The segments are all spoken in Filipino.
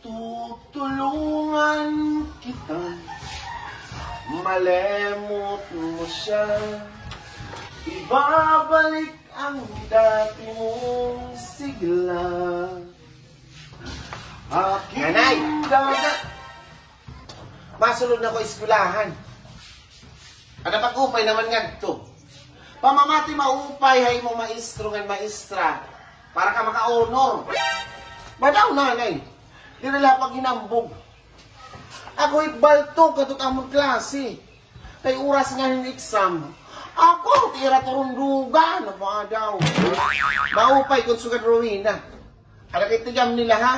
Tutulungan kita, malemot mo siya, ibabalik ang dati mong sigla. Nanay! Masulod na ko iskulahan. Ada pag-upay naman nga ito. Pamamati maupay hay mo maestro ng maestra para ka maka-honor. Badaw nanay, di nila pag hinambog. Ako ibalto katut among klase. Kay oras nga ng exam. Ako, tira turundugan. Badaw. Maupay kung sugat Rowena. Alam ito jam nila ha.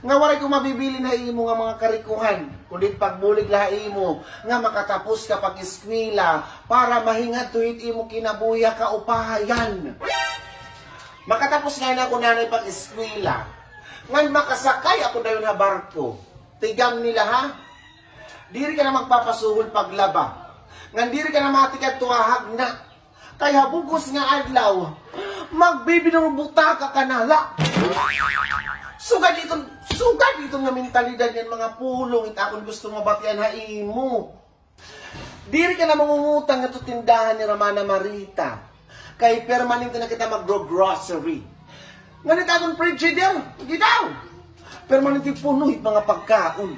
Nga waray kung mabibili na imo nga mga karikuhan, kundi pagbulig laha imo, nga makatapos ka pag-eskwela, para mahingat tuhit imo kinabuya ka upahayan. Makatapos nga na ako nanay pag-eskwela, nga makasakay ako dayon na barko, tigam nila ha, diri ka na magpapasuhol paglaba, nga diri ka na matikad tuwahag na, kaya bugos nga adlaw, magbibinurbuta ka kanala. Sugad dito nga mentalidad yan mga pulong it akong gusto mabatian ha imo. Diri ka na mangungutang nga tindahan ni Ramana Marita. Kay permanente na kita mag-grocery. Nganit akong frigidaire, gidaw. Permanente puno it mga pagkaon.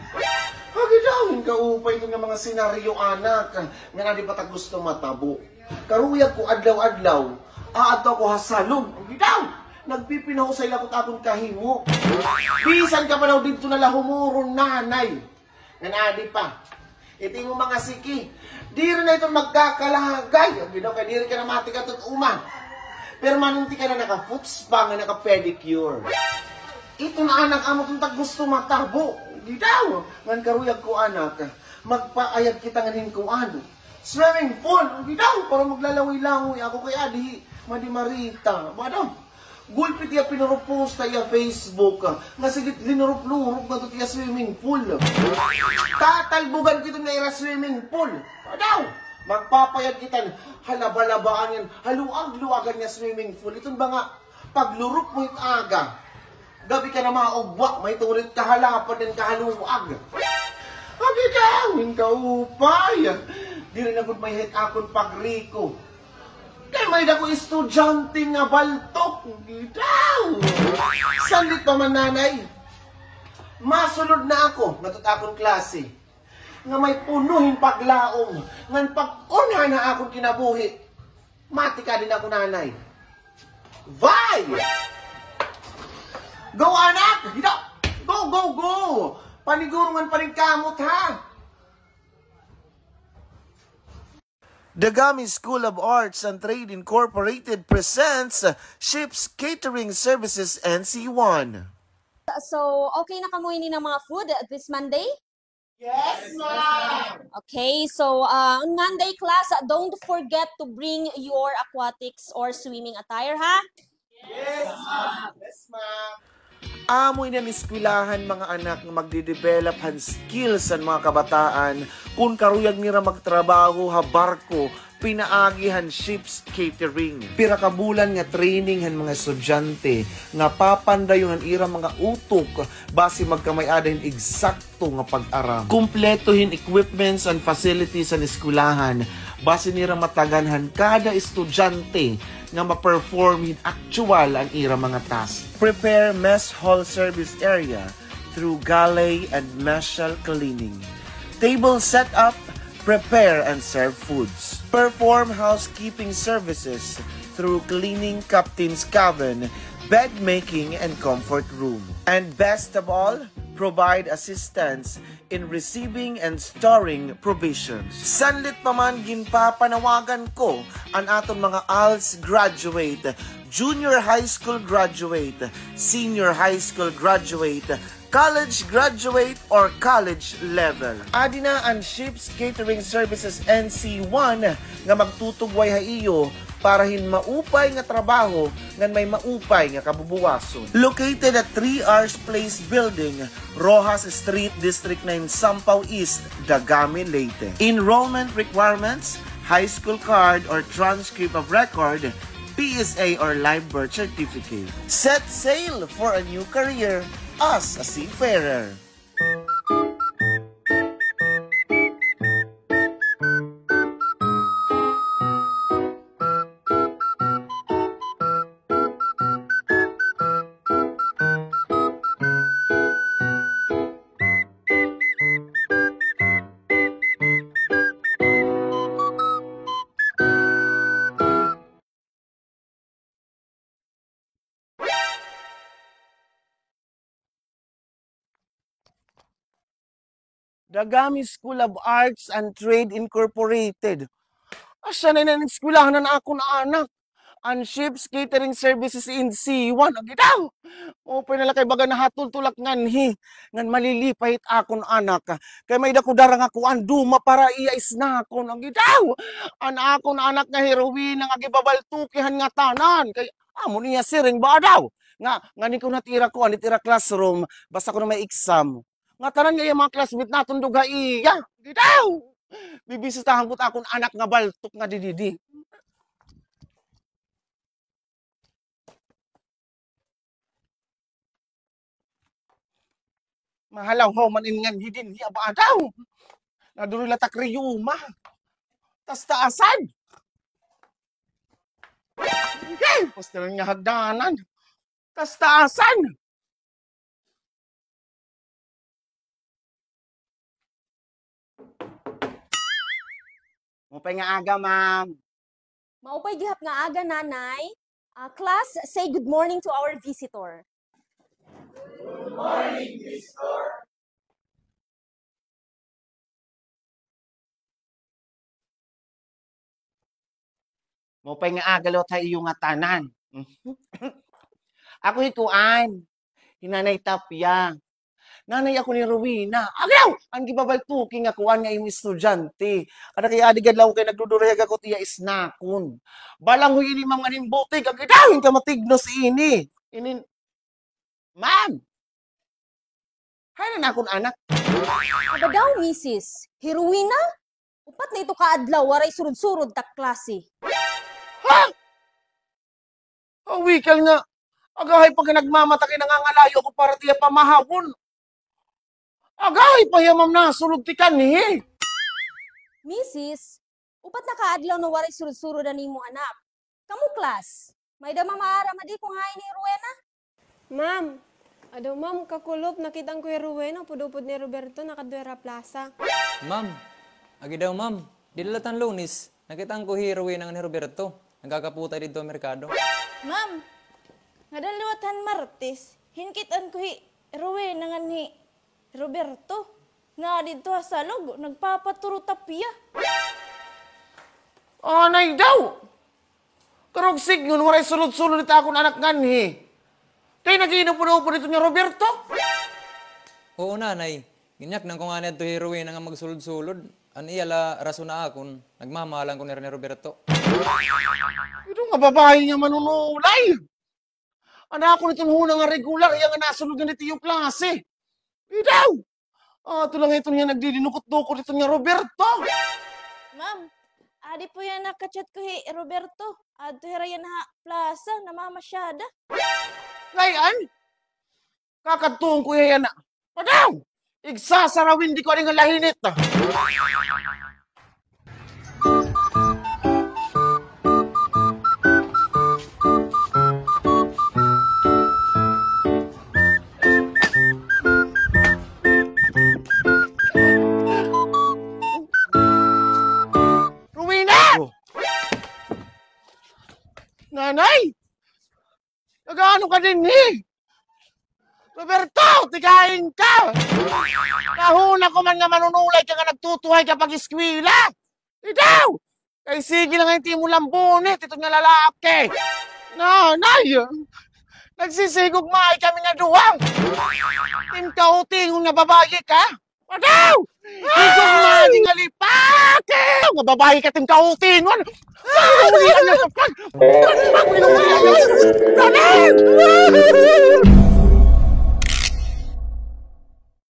Gidawin ka upay ito nga mga senaryo anak. Nga na di ba gusto matabo. Karuyag ko adlaw-adlaw. Ato ko hasalon. Gidaw. Nagpipinahusay lakot akong kahimo. Bisan ka pa daw dito na lahumuron nanay. Nanadi pa. Iti mo mga siki. Diri na ito magkakalagay. Ang ginaw ka, diri ka na matikat at uman. Permanente ka na naka-footspa nga naka-pedicure. Ito na anak amo kung gusto matabo. Gidaw. Ngan karuyag ko anak. Magpaayag kita nganin ko ano. Swimming pool. Gidaw. Para maglalawi-langoy ako kay Adi. Madi Marita. Madam. Gulpit iya pinurupos tayo Facebook. Nga sigit linurup-lurup na ito tiya swimming pool. Tatalbugan kita na ira swimming pool. Daw, magpapayag kita. Halabalabaan yan. Haluag-luagan niya swimming pool. Itong ba nga, paglurup mo yung aga, gabi ka na maugwak, may tulit kahalapan din kahaluag. Agidawin ka upay. Di rin agad may hit akong pagriko. Kaya may dako estudyante nga baltok. Gidaw! Sandit pa man nanay. Masunod na ako, natut akong klase. Nga may punuhin paglaong. Ngan pag-unha na akong kinabuhi. Mati ka din ako nanay. Vai! Go anak! Gidaw! Go, go, go! Panigurungan pa rin kamot ha! The Gami School of Arts and Trade Incorporated presents Ships Catering Services NC1. So, okay na kamuhin ng mga food this Monday? Yes, ma'am! Okay, so on Monday class, don't forget to bring your aquatics or swimming attire, ha? Yes, ma'am! Yes, ma'am! Amoy na niskwilahan mga anak nga magde-develop han skills sa mga kabataan kung karuyag nira magtrabaho ha barko pinaagihan ships catering. Pira ka bulan nga training han mga estudyante nga papandayon ang ira mga utok base magkamay-adahin eksakto nga pag-aram. Kumpletohin equipments and facilities sa eskwelahan base nira mataganhan kada estudyante nga ma-perform in actual ang ira mga task. Prepare mess hall service area through galley and meshal cleaning. Table setup, prepare and serve foods. Perform housekeeping services through cleaning captain's cabin, bed making and comfort room. And best of all, provide assistance in receiving and storing provisions. Sanlit pa man ginpapanawagan ko ang aton mga ALS graduate, junior high school graduate, senior high school graduate, college graduate, or college level. Adi na ang Ships Catering Services NC1 nga magtutugway ha iyo para hin maupay nga trabaho ngan may maupay nga kabubuwason. Located at 3 Hours Place Building, Rojas Street, District 9, Sampaw East, Dagami, Leyte. Enrollment requirements, high school card or transcript of record, PSA or live birth certificate. Set sail for a new career us a seafarer. Dagami School of Arts and Trade Incorporated. Asya na ng eskwelahan na ako na anak. Ang ships catering services in C1. Agitaw! Open na lang kay baga na hatultulak nganhi. Ngan malilipahit ako na anak. Kay may dako darang ako ang duma para iyais na ako. Agitaw! Ang ako na anak nga heroine nga gibabaltukihan nga tanan. Kay amo niya siring ba daw? Nga ko natira ko, anitira classroom. Basta ko na may exam. Nga tanan nga yung mga classmate natin duga iya. Agitaw! Bibisitahan ko akong anak nga baltok nga dididi. Mahalaw ho man ingan hidin hiya ba daw. Naduro latak riyuma. Tas taasan. Okay, poster nga hagdanan. Tas taasan. Mupay nga aga, ma'am. Maupay gihap nga aga, nanay. Class, say good morning to our visitor. Good morning, visitor. Mupay nga aga lo tayo yung tanan. Ako hituan. Hinanay Tapia. Nanay ako ni Rowena. Agaw! Ang gibabaltuking ako nga yung estudyante. Ano kaya adigad lang kayo nagdudurehag ako tiya isnakon. Balang huy ini mga nimbutig. Agaw! Yung kamatignos ini. Ma'am! Hay na akong anak. Aga daw, misis. Heroina? Upat na ito kaadlaw, waray surod-surod tak klase. Ha? Ang wikal nga. Agahay pag nagmamataki nangangalayo ko para tiya pamahawon. Agay, payamam na, sulog ti kanhi. Misis, upat na kaadlaw na waray surod-surod na nimo anak. Kamu klas, may dama maarama di kung hain ni Rowena? Ma'am, ma'am, kakulop, nakitang ko yung Rowena, pudupod ni Roberto, nakadwera plaza. Ma'am, agi daw ma'am, dilalatan Lunis, nakitang ko hi Rowena ni Roberto, nagkakaputa dito ang merkado. Ma'am, nadaliwatan Martes, hinkitan ko hi Rowena nga ni Roberto, nga dito sa log, nagpapaturo Tapia. Anay daw! Karogsig yun, waray sulod-sulod ito akong anak nganhi. Kaya nag-iinupuno-upo nito niya Roberto? Oo nanay, ginyak nang kung nga ito hi Rowena nga magsulod-sulod, an iyala rason na akon, nagmamahalan ko ni Roberto. Ito nga babae niya manunulay. Anak ko nitong hunang nga regular, iya nga nasulod nga nito yung klase. Daw! Ito lang ito niya nagdidinukot-dukot ito niya Roberto. Ma'am, adi po yan nakachat ko hi Roberto. Adto hirayan na plaza, namamasyada. Ngayon, kakatuong ko yan na. Padaw! Igsasarawin di ko rin ang lahinit. Nanay! Nagaano ka din eh? Roberto, tigain ka! Nahuna ko man nga manunulay ka nga nagtutuhay kapag iskwila! Ikaw! Kay sige lang hindi mo lambunit, ito nga lalaki! Nanay! Nagsisigog maay kami nga duwang! Timkauting nga babae ka! Padaw! Sigog maay nga lipake! Nga babae ka timkauting! Ano?